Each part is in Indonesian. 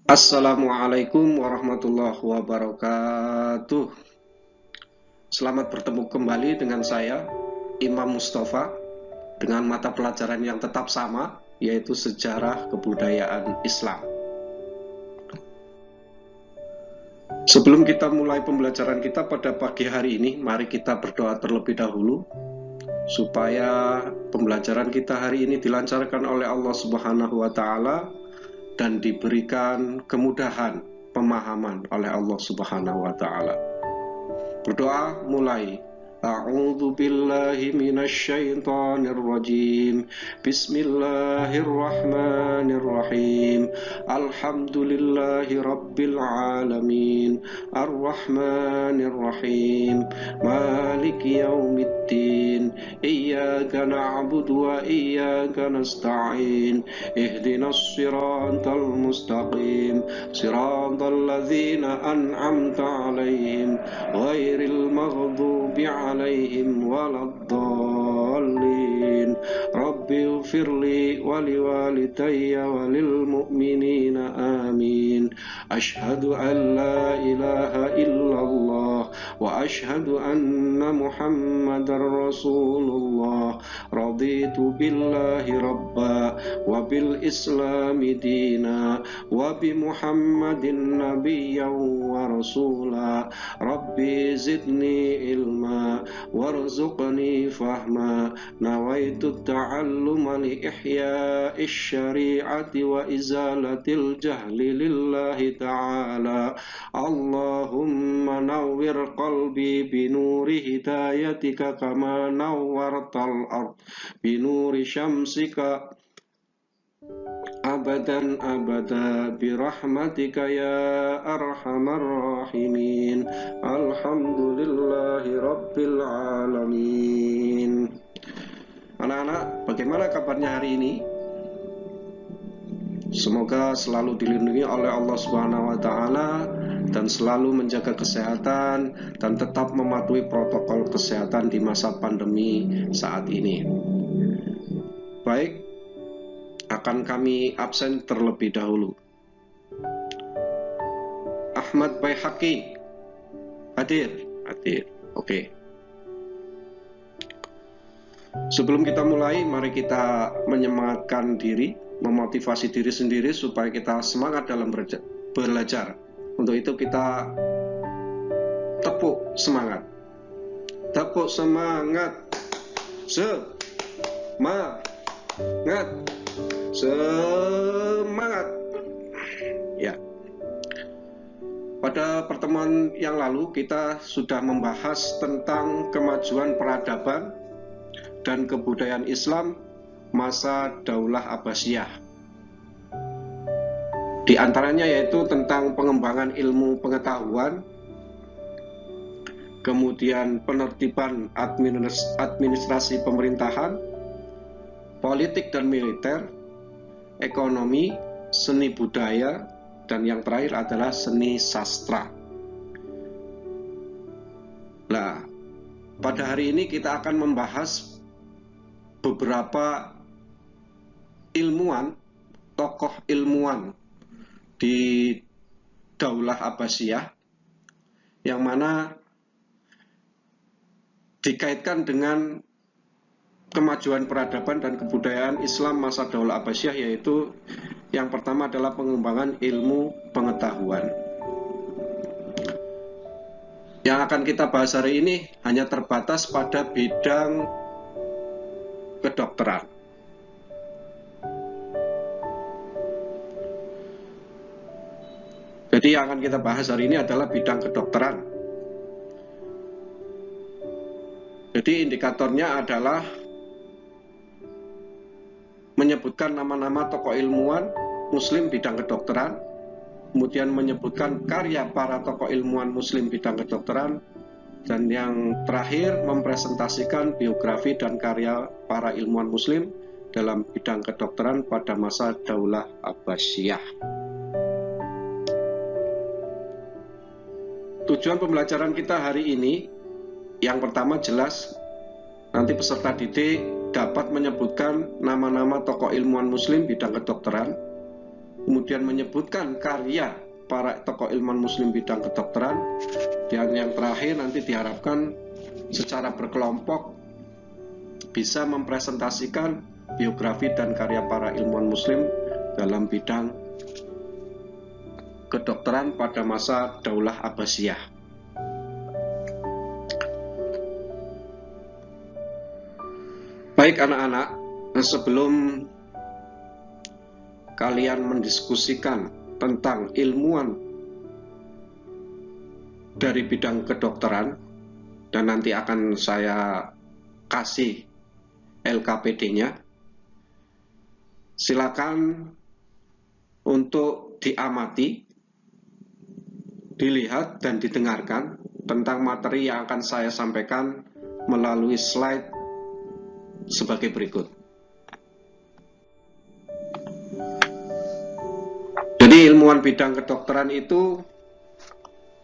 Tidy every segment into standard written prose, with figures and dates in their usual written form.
Assalamualaikum warahmatullahi wabarakatuh. Selamat bertemu kembali dengan saya, Imam Mustafa, dengan mata pelajaran yang tetap sama, yaitu Sejarah Kebudayaan Islam. Sebelum kita mulai pembelajaran kita pada pagi hari ini, mari kita berdoa terlebih dahulu, supaya pembelajaran kita hari ini dilancarkan oleh Allah Subhanahu wa Ta'ala dan diberikan kemudahan pemahaman oleh Allah Subhanahu wa Ta'ala. Berdoa mulai. A'udzu billahi minasyaitonir rajim. Bismillahirrahmanirrahim. Alhamdulillahi rabbil alamin. Arrahmanir rahim. Maliki yaumiddin. Iyyaka na'budu wa iyyaka nasta'in. Ihdinas siratal mustaqim. Siratal ladzina an'amta 'alaihim ghairil maghdubi 'alaihim waladdallin. Rabbi ighfirli wa liwalidayya walil mu'minina amin. Asyhadu an la ilaha illallah wa asyhadu anna Muhammadar Rasulullah. Raditu billahi rabba wa bil islami dina wa bi Muhammadin nabiyyan wa rasula. Rabbi zidni ilma warzuqni fahma. Nawaitu ta'alluma li ihya'i syari'ati wa izalatil jahli lillahi ta'ala. Allahumma nawwir qalbi binuri hidayatika kama nawwartal ard binuri syamsika abadan abada birahmatika ya arhamar rahimin. Alhamdulillahi rabbil alamin. Anak-anak, bagaimana kabarnya hari ini? Semoga selalu dilindungi oleh Allah Subhanahu wa Ta'ala dan selalu menjaga kesehatan dan tetap mematuhi protokol kesehatan di masa pandemi saat ini. Baik, akan kami absen terlebih dahulu. Ahmad Baihaqi hadir. Oke. Sebelum kita mulai, mari kita menyemangatkan diri, memotivasi diri sendiri supaya kita semangat dalam belajar. Untuk itu kita tepuk semangat. Semangat. Ya. Pada pertemuan yang lalu kita sudah membahas tentang kemajuan peradaban dan kebudayaan Islam masa Daulah Abbasiyah. Di antaranya yaitu tentang pengembangan ilmu pengetahuan, kemudian penertiban administrasi pemerintahan, politik dan militer, ekonomi, seni budaya, dan yang terakhir adalah seni sastra. Nah, pada hari ini kita akan membahas beberapa ilmuwan, tokoh ilmuwan di Daulah Abbasiyah yang mana dikaitkan dengan kemajuan peradaban dan kebudayaan Islam masa Daulah Abbasiyah, yaitu yang pertama adalah pengembangan ilmu pengetahuan. Yang akan kita bahas hari ini hanya terbatas pada bidang kedokteran. Jadi yang akan kita bahas hari ini adalah bidang kedokteran. Jadi indikatornya adalah menyebutkan nama-nama tokoh ilmuwan Muslim bidang kedokteran, kemudian menyebutkan karya para tokoh ilmuwan Muslim bidang kedokteran, dan yang terakhir mempresentasikan biografi dan karya para ilmuwan Muslim dalam bidang kedokteran pada masa Daulah Abbasiyah. Tujuan pembelajaran kita hari ini, yang pertama jelas, nanti peserta didik dapat menyebutkan nama-nama tokoh ilmuwan Muslim bidang kedokteran, kemudian menyebutkan karya para tokoh ilmuwan muslim bidang kedokteran, dan yang terakhir nanti diharapkan secara berkelompok bisa mempresentasikan biografi dan karya para ilmuwan muslim dalam bidang kedokteran pada masa Daulah Abbasiyah. Baik anak-anak, sebelum kalian mendiskusikan tentang ilmuwan dari bidang kedokteran, dan nanti akan saya kasih LKPD-nya, silakan untuk diamati, dilihat dan didengarkan tentang materi yang akan saya sampaikan melalui slide sebagai berikut. Jadi ilmuwan bidang kedokteran itu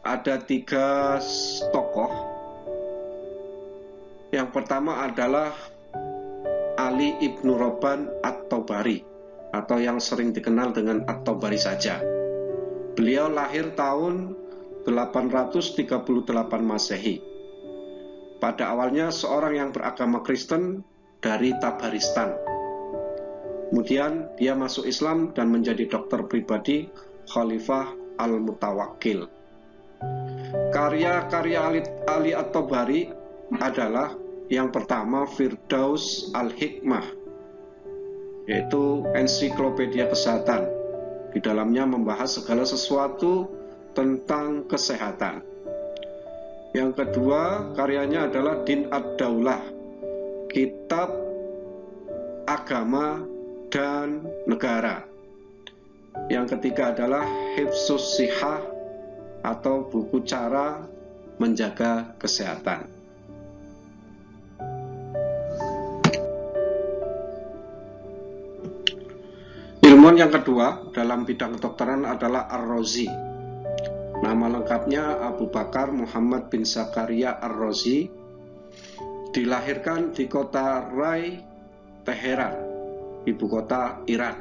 ada 3 tokoh. Yang pertama adalah Ali Ibnu Robban At-Tabari, atau yang sering dikenal dengan At-Tabari saja. Beliau lahir tahun 838 Masehi. Pada awalnya seorang yang beragama Kristen dari Tabaristan. Kemudian dia masuk Islam dan menjadi dokter pribadi Khalifah Al-Mutawakkil. Karya-karya Ali At-Tabari adalah yang pertama Firdaus Al-Hikmah, yaitu ensiklopedia kesehatan. Di dalamnya membahas segala sesuatu tentang kesehatan. Yang kedua karyanya adalah Din Ad-Daulah, kitab agama dan negara. Yang ketiga adalah Hifzus Shihah, atau buku cara menjaga kesehatan. Ilmuwan yang kedua dalam bidang kedokteran adalah Ar-Razi. Nama lengkapnya Abu Bakar Muhammad bin Zakaria Ar-Razi. Dilahirkan di kota Rai, Teheran, ibu kota Iran.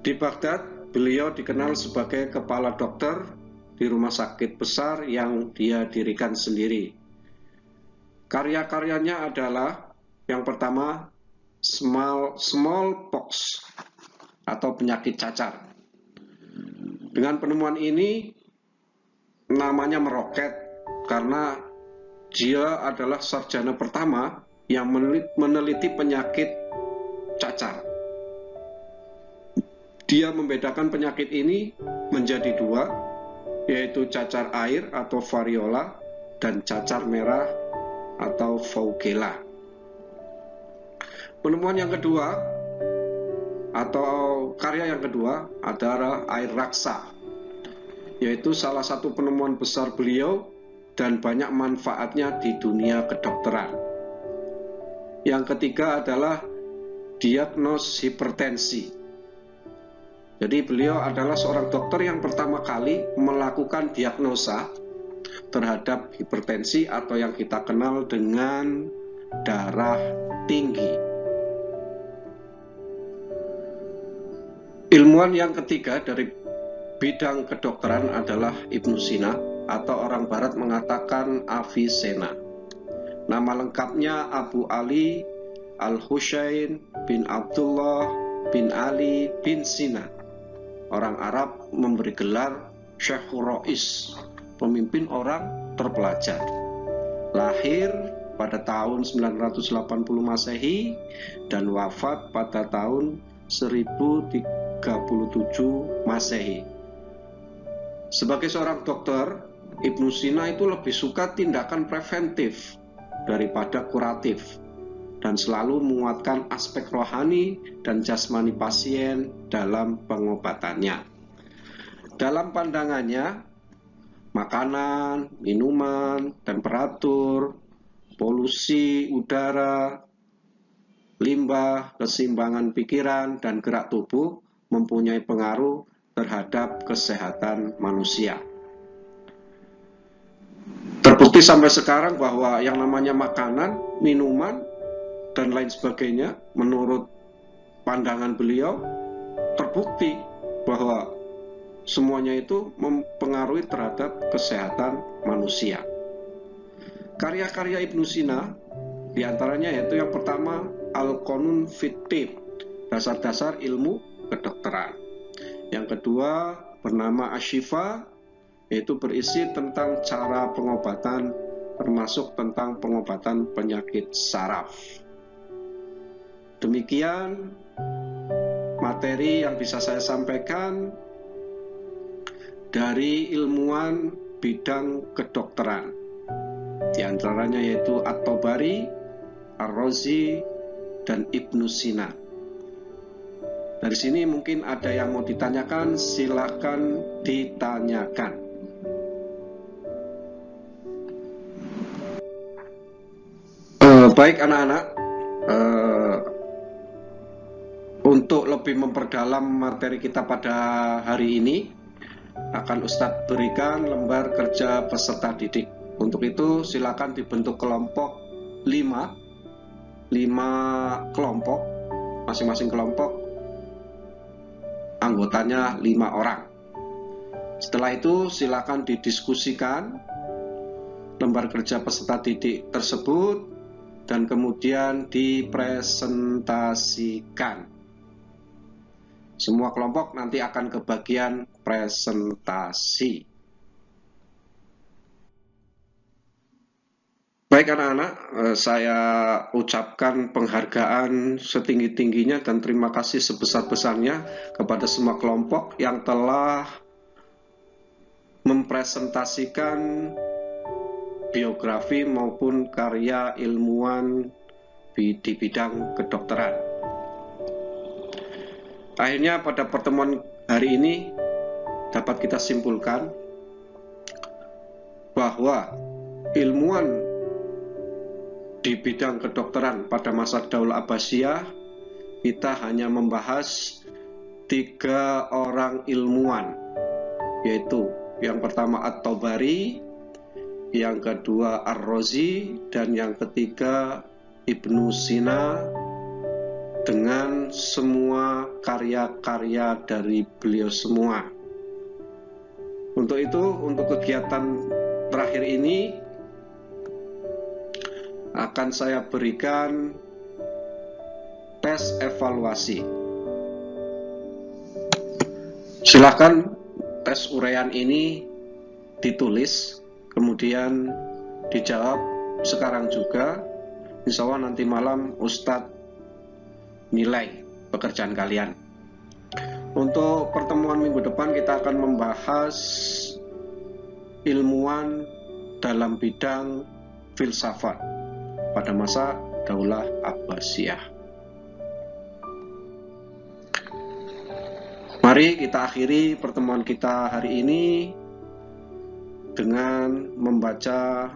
Di Baghdad, beliau dikenal sebagai kepala dokter di rumah sakit besar yang dia dirikan sendiri. Karya-karyanya adalah yang pertama smallpox atau penyakit cacar. Dengan penemuan ini namanya meroket karena dia adalah sarjana pertama yang meneliti penyakit cacar. Dia membedakan penyakit ini menjadi 2, yaitu cacar air atau variola dan cacar merah atau Vaugella. Penemuan yang kedua atau karya yang kedua adalah air raksa, yaitu salah satu penemuan besar beliau dan banyak manfaatnya di dunia kedokteran. Yang ketiga adalah diagnos hipertensi. Jadi beliau adalah seorang dokter yang pertama kali melakukan diagnosa terhadap hipertensi atau yang kita kenal dengan darah tinggi. Ilmuwan yang ketiga dari bidang kedokteran adalah Ibnu Sina, atau orang barat mengatakan Avicenna. Nama lengkapnya Abu Ali Al-Husain bin Abdullah bin Ali bin Sina. Orang Arab memberi gelar Syekhur Rois, pemimpin orang terpelajar. Lahir pada tahun 980 Masehi dan wafat pada tahun 1037 Masehi. Sebagai seorang dokter, Ibnu Sina itu lebih suka tindakan preventif daripada kuratif, dan selalu menguatkan aspek rohani dan jasmani pasien dalam pengobatannya. Dalam pandangannya, makanan, minuman, temperatur, polusi udara, limbah, keseimbangan pikiran, dan gerak tubuh mempunyai pengaruh terhadap kesehatan manusia. Terbukti sampai sekarang bahwa yang namanya makanan, minuman, dan lain sebagainya, menurut pandangan beliau, terbukti bahwa semuanya itu mempengaruhi terhadap kesehatan manusia. Karya-karya Ibnu Sina diantaranya yaitu yang pertama Al-Qanun fit Tibb, dasar-dasar ilmu kedokteran. Yang kedua bernama Asy-Syifa, yaitu berisi tentang cara pengobatan, termasuk tentang pengobatan penyakit saraf. Demikian materi yang bisa saya sampaikan dari ilmuwan bidang kedokteran. Di antaranya yaitu At-Tabari, Ar-Razi, dan Ibnu Sina. Dari sini mungkin ada yang mau ditanyakan, silakan ditanyakan. Baik anak-anak, untuk lebih memperdalam materi kita pada hari ini, akan Ustadz berikan lembar kerja peserta didik. Untuk itu silakan dibentuk kelompok 5 kelompok, masing-masing kelompok anggotanya 5 orang. Setelah itu silakan didiskusikan lembar kerja peserta didik tersebut dan kemudian dipresentasikan. Semua kelompok nanti akan kebagian presentasi. Baik anak-anak, saya ucapkan penghargaan setinggi-tingginya dan terima kasih sebesar-besarnya kepada semua kelompok yang telah mempresentasikan biografi maupun karya ilmuwan di bidang kedokteran. Akhirnya pada pertemuan hari ini dapat kita simpulkan bahwa ilmuwan di bidang kedokteran pada masa Daulah Abbasiyah kita hanya membahas 3 orang ilmuwan, yaitu yang pertama At-Tabari, yang kedua Ar-Razi, dan yang ketiga Ibnu Sina, dengan semua karya-karya dari beliau semua. Untuk itu, untuk kegiatan terakhir ini akan saya berikan tes evaluasi. Silakan tes uraian ini ditulis, kemudian dijawab sekarang juga. Insya Allah nanti malam Ustadz nilai pekerjaan kalian. Untuk pertemuan minggu depan kita akan membahas ilmuwan dalam bidang filsafat pada masa Daulah Abbasiyah. Mari kita akhiri pertemuan kita hari ini dengan membaca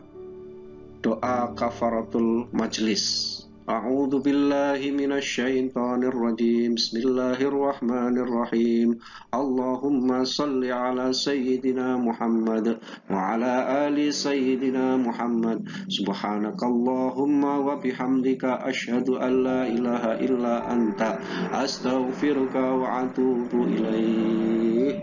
doa kafaratul majlis. A'udzu billahi minasyaitonir rajim. Bismillahirrahmanirrahim. Allahumma shalli ala sayyidina Muhammad wa ala ali sayyidina Muhammad. Subhanakallahumma wa bihamdika asyhadu an la ilaha illa anta astaghfiruka wa atubu ilaik.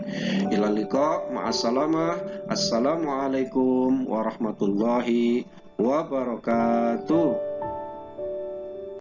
Ila liqa, ma'assalamah. Assalamualaikum warahmatullahi wabarakatuh.